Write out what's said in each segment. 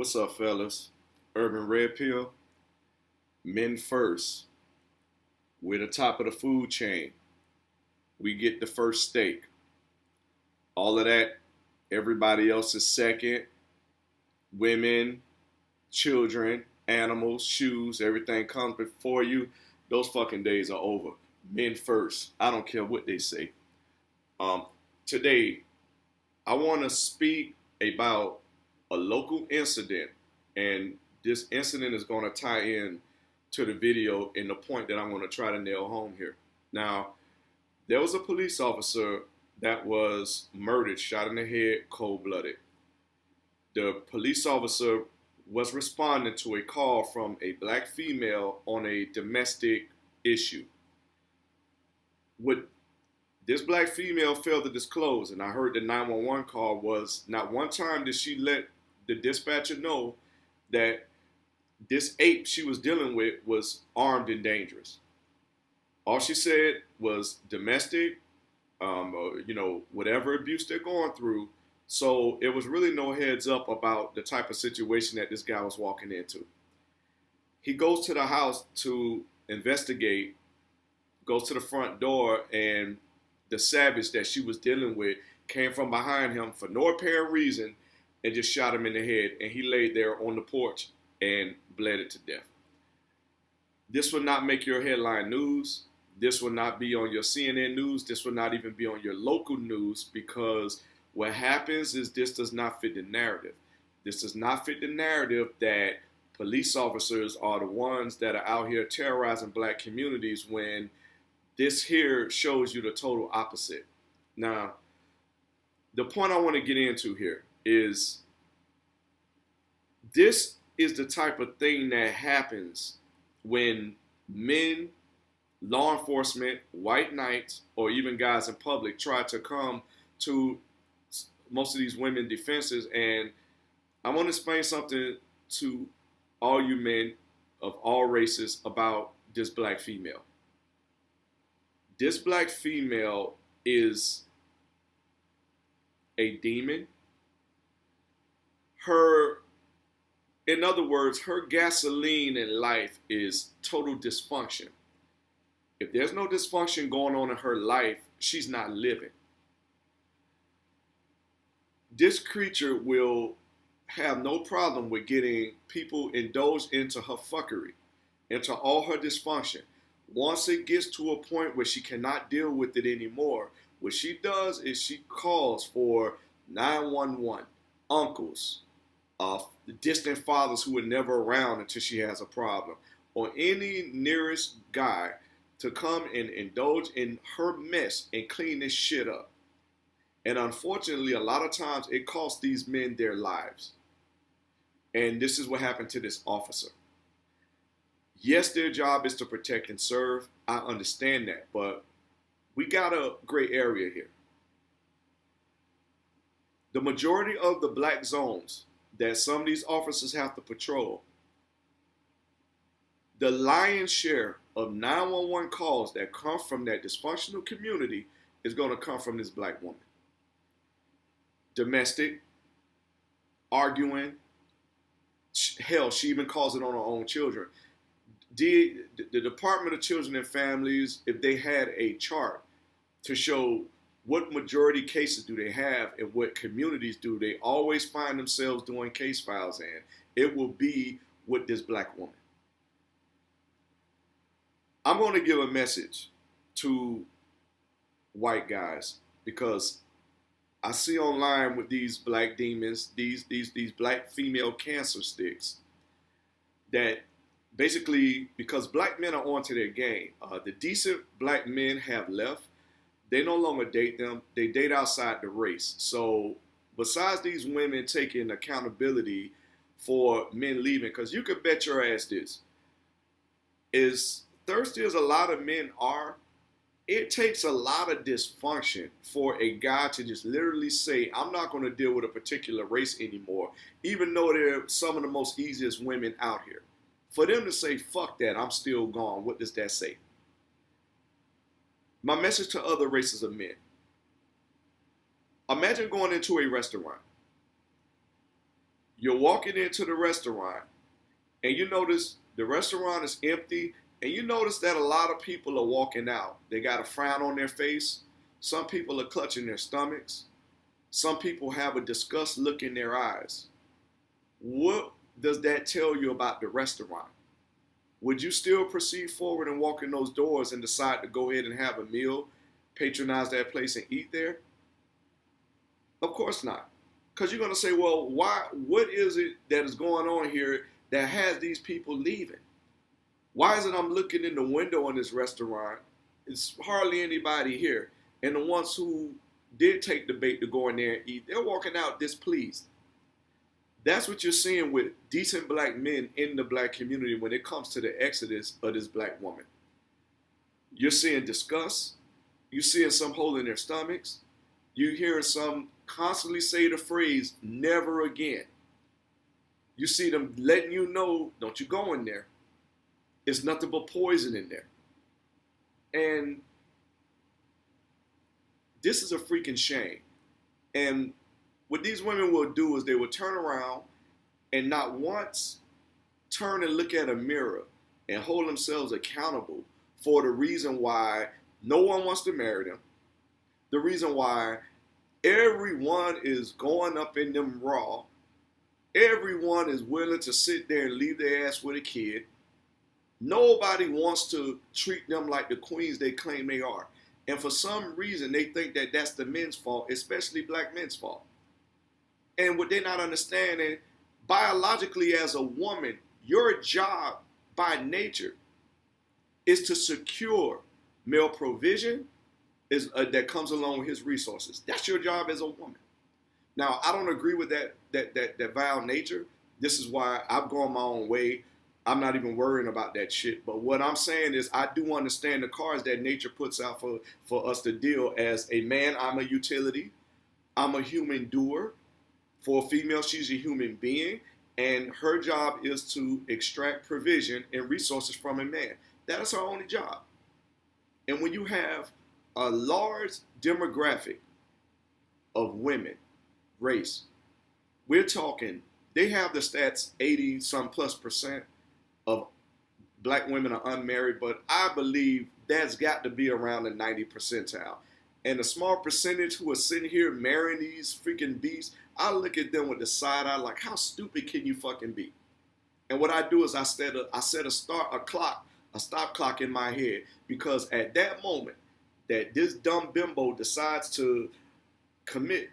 What's up, fellas? Urban RedPill, men first. We're the top of the food chain. We get the first steak. All of that, everybody else is second. Women, children, animals, shoes, everything comes before you. Those fucking days are over. Men first. I don't care what they say. Um, Today, I want to speak about a local incident, and this incident is going to tie in to the video and the point that I'm going to try to nail home here. Now, there was a police officer that was murdered, shot in the head, cold-blooded. The police officer was responding to a call from a black female on a domestic issue. What this black female failed to disclose, and I heard the 911 call, was not one time did she let the dispatcher know that this ape she was dealing with was armed and dangerous. All she said was domestic, whatever abuse they're going through. So it was really no heads up about the type of situation that this guy was walking into. He goes to the house to investigate, goes to the front door, and the savage that she was dealing with came from behind him for no apparent reason and just shot him in the head. And he laid there on the porch and bled it to death. This will not make your headline news. This will not be on your CNN news. This will not even be on your local news, because what happens is this does not fit the narrative. This does not fit the narrative that police officers are the ones that are out here terrorizing black communities, when this here shows you the total opposite. Now, the point I want to get into here is this is the type of thing that happens when men, law enforcement, white knights, or even guys in public try to come to most of these women defenses. And I want to explain something to all you men of all races about this black female. This black female is a demon. In other words, her gasoline in life is total dysfunction. If there's no dysfunction going on in her life, she's not living. This creature will have no problem with getting people indulged into her fuckery, into all her dysfunction. Once it gets to a point where she cannot deal with it anymore, what she does is she calls for 911, uncles, distant fathers who were never around until she has a problem, or any nearest guy to come and indulge in her mess and clean this shit up. And unfortunately, a lot of times it costs these men their lives. And this is what happened to this officer. Yes, their job is to protect and serve. I understand that, but we got a gray area here. The majority of the black zones that some of these officers have to patrol, the lion's share of 911 calls that come from that dysfunctional community is going to come from this black woman. Domestic, arguing, hell, she even calls it on her own children. The Department of Children and Families, if they had a chart to show what majority cases do they have and what communities do they always find themselves doing case files in, it will be with this black woman. I'm going to give a message to white guys, because I see online with these black demons, these black female cancer sticks, that basically, because black men are onto their game, the decent black men have left. They no longer date them. They date outside the race. So besides these women taking accountability for men leaving, because you could bet your ass this, as thirsty as a lot of men are, it takes a lot of dysfunction for a guy to just literally say, I'm not going to deal with a particular race anymore, even though they're some of the most easiest women out here. For them to say, fuck that, I'm still gone, what does that say? My message to other races of men. Imagine going into a restaurant. You're walking into the restaurant and you notice the restaurant is empty, and you notice that a lot of people are walking out. They got a frown on their face. Some people are clutching their stomachs. Some people have a disgust look in their eyes. What does that tell you about the restaurant? Would you still proceed forward and walk in those doors and decide to go ahead and have a meal, patronize that place and eat there? Of course not. Because you're going to say, well, why? What is it that is going on here that has these people leaving? Why is it I'm looking in the window in this restaurant? It's hardly anybody here. And the ones who did take the bait to go in there and eat, they're walking out displeased. That's what you're seeing with decent black men in the black community when it comes to the exodus of this black woman. You're seeing disgust. You're seeing some holding their stomachs. You're hearing some constantly say the phrase, never again. You see them letting you know, don't you go in there. It's nothing but poison in there. And this is a freaking shame. And what these women will do is they will turn around and not once turn and look at a mirror and hold themselves accountable for the reason why no one wants to marry them. The reason why everyone is going up in them raw. Everyone is willing to sit there and leave their ass with a kid. Nobody wants to treat them like the queens they claim they are. And for some reason, they think that that's the men's fault, especially black men's fault. And what they're not understanding, biologically as a woman, your job by nature is to secure male provision that comes along with his resources. That's your job as a woman. Now, I don't agree with that vile nature. This is why I've gone my own way. I'm not even worrying about that shit. But what I'm saying is I do understand the cards that nature puts out for us to deal. As a man, I'm a utility. I'm a human doer. For a female, she's a human being. And her job is to extract provision and resources from a man. That is her only job. And when you have a large demographic of women, race, we're talking, they have the stats 80 some plus percent of black women are unmarried, but I believe that's got to be around the 90 percentile. And a small percentage who are sitting here marrying these freaking beasts, I look at them with the side eye like, how stupid can you fucking be? And what I do is I set a stop clock in my head, because at that moment that this dumb bimbo decides to commit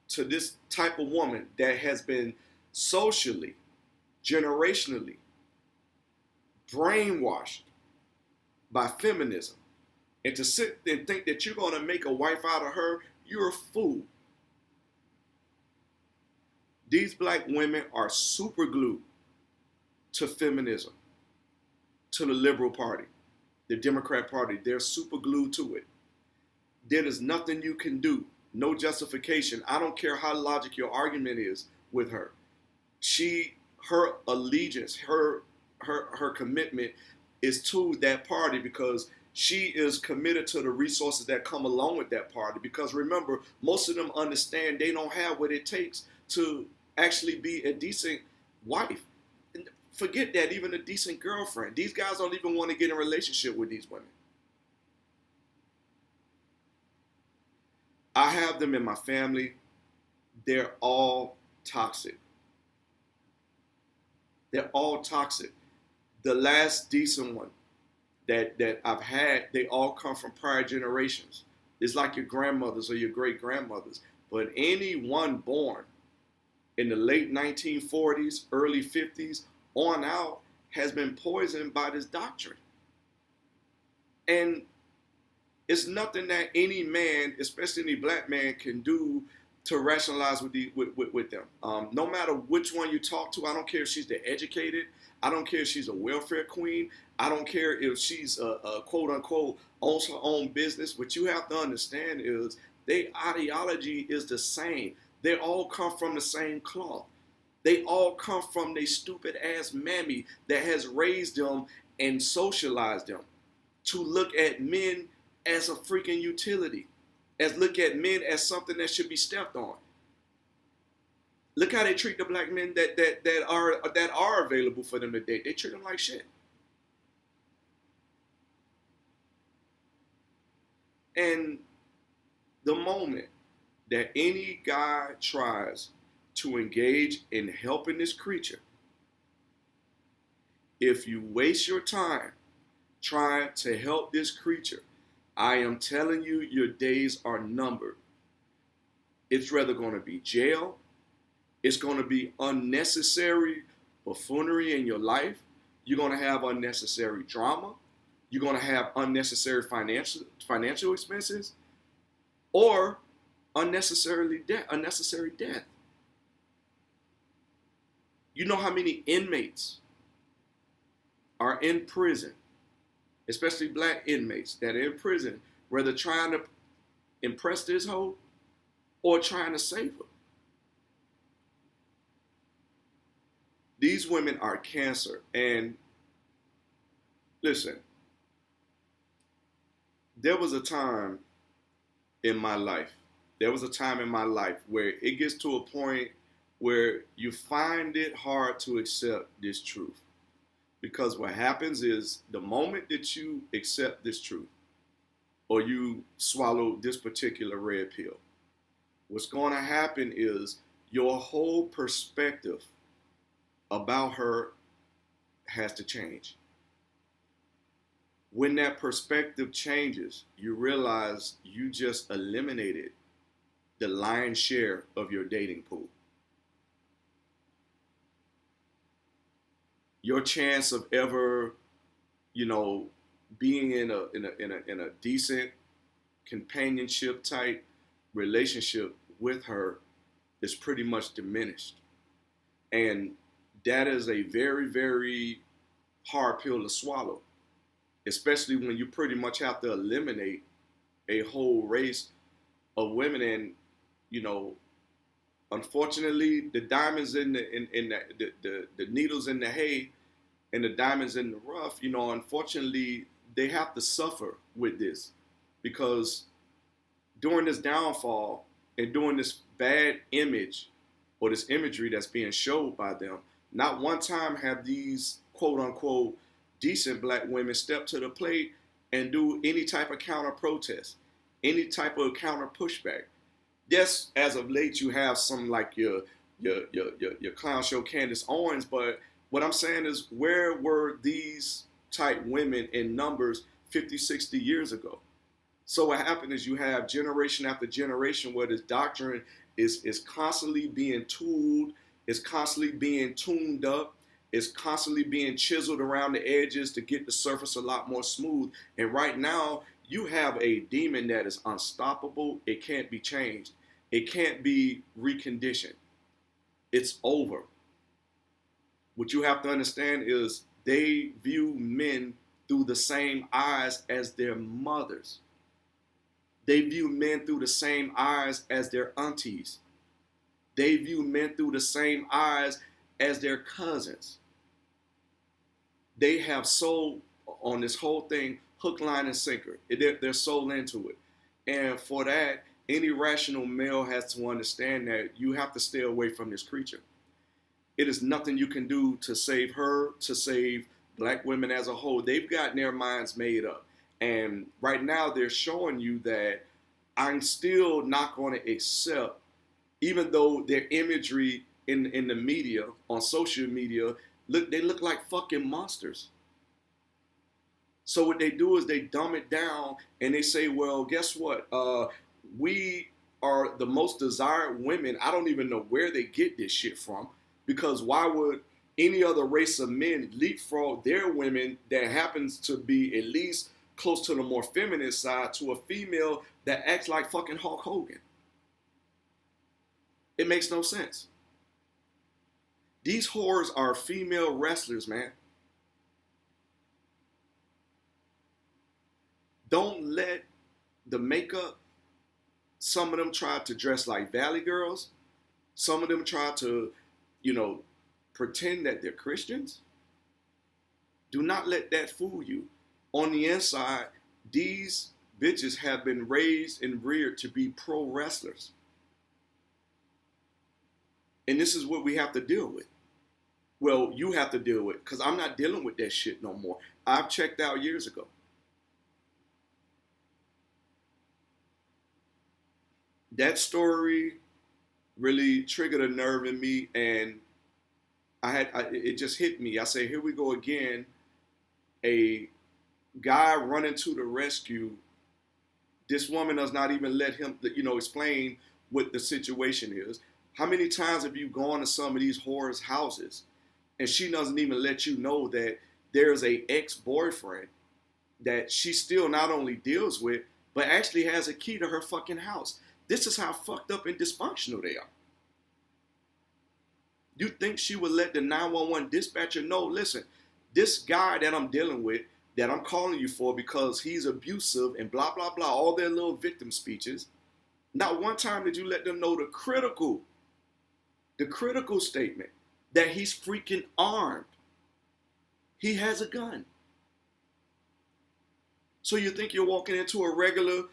to this type of woman that has been socially, generationally brainwashed by feminism, and to sit and think that you're going to make a wife out of her, you're a fool. These black women are super glued to feminism, to the Liberal Party, the Democrat Party. They're super glued to it. There is nothing you can do, no justification. I don't care how logical your argument is with her. Her allegiance, her commitment is to that party because she is committed to the resources that come along with that party. Because remember, most of them understand they don't have what it takes to actually be a decent wife. And forget that, even a decent girlfriend. These guys don't even want to get in a relationship with these women. I have them in my family. They're all toxic. They're all toxic. The last decent one that I've had, they all come from prior generations. It's like your grandmothers or your great grandmothers. But anyone born in the late 1940s, early 50s on out has been poisoned by this doctrine. And it's nothing that any man, especially any black man, can do to rationalize with them. No matter which one you talk to, I don't care if she's the educated, I don't care if she's a welfare queen, I don't care if she's a quote unquote owns her own business. What you have to understand is their ideology is the same. They all come from the same cloth. They all come from their stupid ass mammy that has raised them and socialized them to look at men as a freaking utility, as look at men as something that should be stepped on. Look how they treat the black men that are available for them to date. They treat them like shit. And the moment that any guy tries to engage in helping this creature, if you waste your time trying to help this creature, I am telling you, your days are numbered. It's rather going to be jail. It's going to be unnecessary buffoonery in your life. You're going to have unnecessary drama. You're going to have unnecessary financial expenses, or unnecessary death. You know how many inmates are in prison, especially black inmates that are in prison, whether trying to impress this hoe or trying to save her. These women are cancer. And listen, there was a time in my life where it gets to a point where you find it hard to accept this truth. Because what happens is the moment that you accept this truth, or you swallow this particular red pill, what's going to happen is your whole perspective about her has to change. When that perspective changes, you realize you just eliminated the lion's share of your dating pool. Your chance of ever, being in a decent companionship type relationship with her is pretty much diminished. And that is a very, very hard pill to swallow, especially when you pretty much have to eliminate a whole race of women. And, unfortunately, the diamonds in the needles in the hay and the diamonds in the rough, unfortunately, they have to suffer with this, because during this downfall and during this bad image or this imagery that's being showed by them, not one time have these quote unquote decent black women step to the plate and do any type of counter protest, any type of counter pushback. Yes, as of late you have some like your clown show Candace Owens, but what I'm saying is, where were these type women in numbers 50, 60 years ago? So what happened is you have generation after generation where this doctrine is constantly being tooled, is constantly being tuned up, is constantly being chiseled around the edges to get the surface a lot more smooth. And right now, you have a demon that is unstoppable. It can't be changed. It can't be reconditioned. It's over. What you have to understand is they view men through the same eyes as their mothers. They view men through the same eyes as their aunties. They view men through the same eyes as their cousins. They have soul on this whole thing, hook, line, and sinker. They're soul into it. And for that, any rational male has to understand that you have to stay away from this creature. It is nothing you can do to save her, to save black women as a whole. They've gotten their minds made up. And right now they're showing you that I'm still not going to accept, even though their imagery in the media, on social media, they look like fucking monsters. So what they do is they dumb it down and they say, well, guess what? We are the most desired women. I don't even know where they get this shit from, because why would any other race of men leapfrog their women that happens to be at least close to the more feminine side to a female that acts like fucking Hulk Hogan? It makes no sense. These whores are female wrestlers, man. Don't let the makeup, some of them try to dress like Valley girls. Some of them try to, pretend that they're Christians. Do not let that fool you. On the inside, these bitches have been raised and reared to be pro wrestlers. And this is what we have to deal with. Well, you have to deal with, because I'm not dealing with that shit no more. I've checked out years ago. That story really triggered a nerve in me, and it just hit me. I say, here we go again. A guy running to the rescue. This woman does not even let him, explain what the situation is. How many times have you gone to some of these whores' houses, and she doesn't even let you know that there's a ex-boyfriend that she still not only deals with, but actually has a key to her fucking house. This is how fucked up and dysfunctional they are. You think she would let the 911 dispatcher know, listen, this guy that I'm dealing with, that I'm calling you for because he's abusive and blah, blah, blah, all their little victim speeches. Not one time did you let them know the critical statement that he's freaking armed. He has a gun. So you think you're walking into a regular,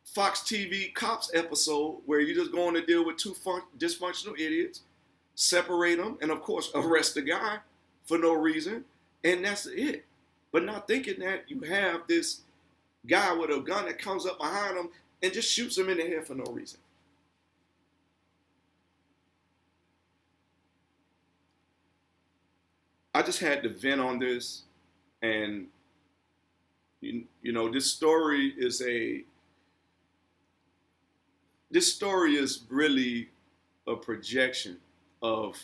Fox TV Cops episode where you're just going to deal with two dysfunctional idiots, separate them, and of course arrest the guy for no reason, and that's it. But not thinking that you have this guy with a gun that comes up behind him and just shoots him in the head for no reason. I just had to vent on this, and this story is really a projection of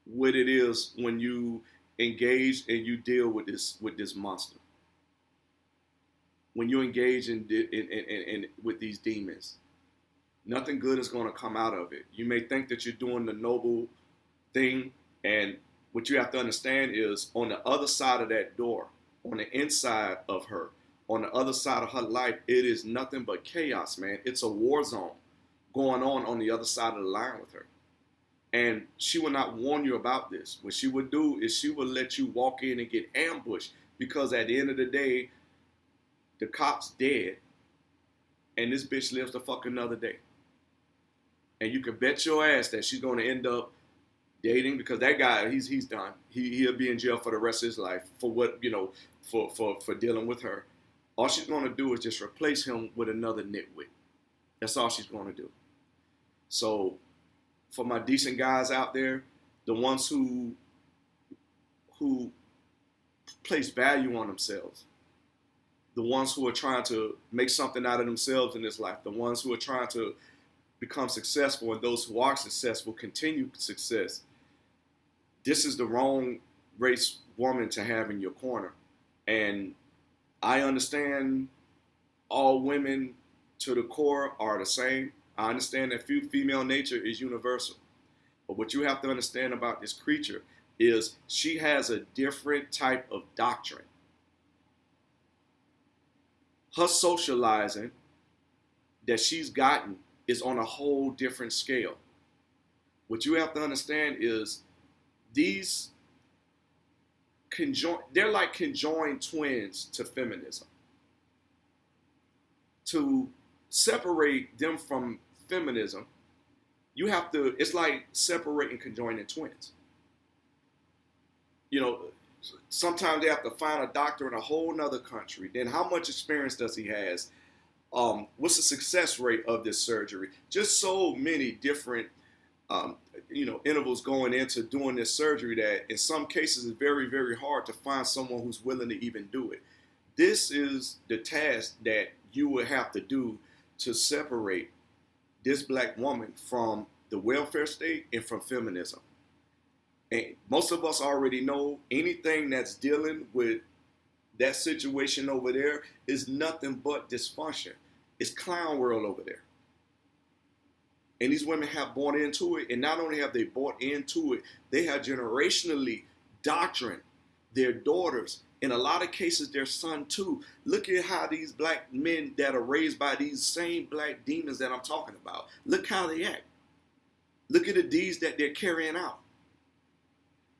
what it is when you engage and you deal with this monster. When you engage in with these demons, nothing good is going to come out of it. You may think that you're doing the noble thing, and what you have to understand is on the other side of that door, on the inside of her, on the other side of her life, it is nothing but chaos, man. It's a war zone going on the other side of the line with her. And she will not warn you about this. What she would do is she would let you walk in and get ambushed, because at the end of the day, the cop's dead and this bitch lives to fuck another day. And you can bet your ass that she's going to end up dating, because that guy, he's done. He'll be in jail for the rest of his life for what, for dealing with her. All she's going to do is just replace him with another nitwit. That's all she's going to do. So for my decent guys out there, the ones who place value on themselves, the ones who are trying to make something out of themselves in this life, the ones who are trying to become successful, and those who are successful continue success, this is the wrong race woman to have in your corner. And I understand all women to the core are the same. I understand that female nature is universal. But what you have to understand about this creature is she has a different type of doctrine. Her socializing that she's gotten is on a whole different scale. What you have to understand is these they're like conjoined twins to feminism. To separate them from feminism, you have to, it's like separating conjoined twins. Sometimes they have to find a doctor in a whole nother country. Then how much experience does he has? What's the success rate of this surgery? Just so many different, intervals going into doing this surgery that in some cases it's very, very hard to find someone who's willing to even do it. This is the task that you would have to do to separate this black woman from the welfare state and from feminism. And most of us already know anything that's dealing with that situation over there is nothing but dysfunction. It's clown world over there. And these women have bought into it. And not only have they bought into it, they have generationally doctrined their daughters. In a lot of cases, their son too. Look at how these black men that are raised by these same black demons that I'm talking about, look how they act. Look at the deeds that they're carrying out.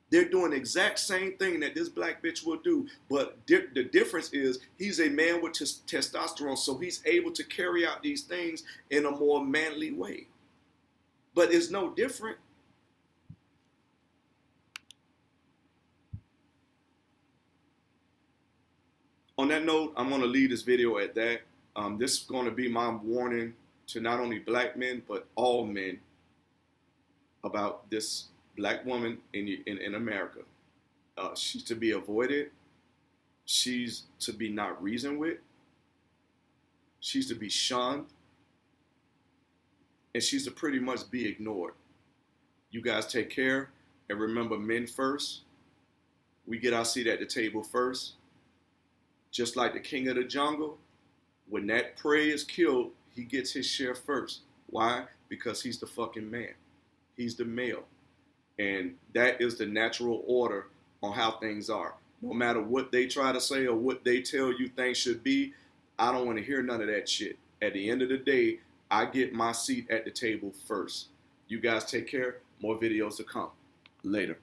They're doing the exact same thing that this black bitch will do, but the difference is he's a man with testosterone, so he's able to carry out these things in a more manly way. But it's no different. On that note, I'm going to leave this video at that. This is going to be my warning to not only black men, but all men about this black woman in America. She's to be avoided. She's to be not reasoned with. She's to be shunned. And she's to pretty much be ignored. You guys take care. And remember, men first. We get our seat at the table first. Just like the king of the jungle, when that prey is killed, he gets his share first. Why? Because he's the fucking man. He's the male. And that is the natural order on how things are. No matter what they try to say or what they tell you things should be, I don't want to hear none of that shit. At the end of the day, I get my seat at the table first. You guys take care. More videos to come. Later.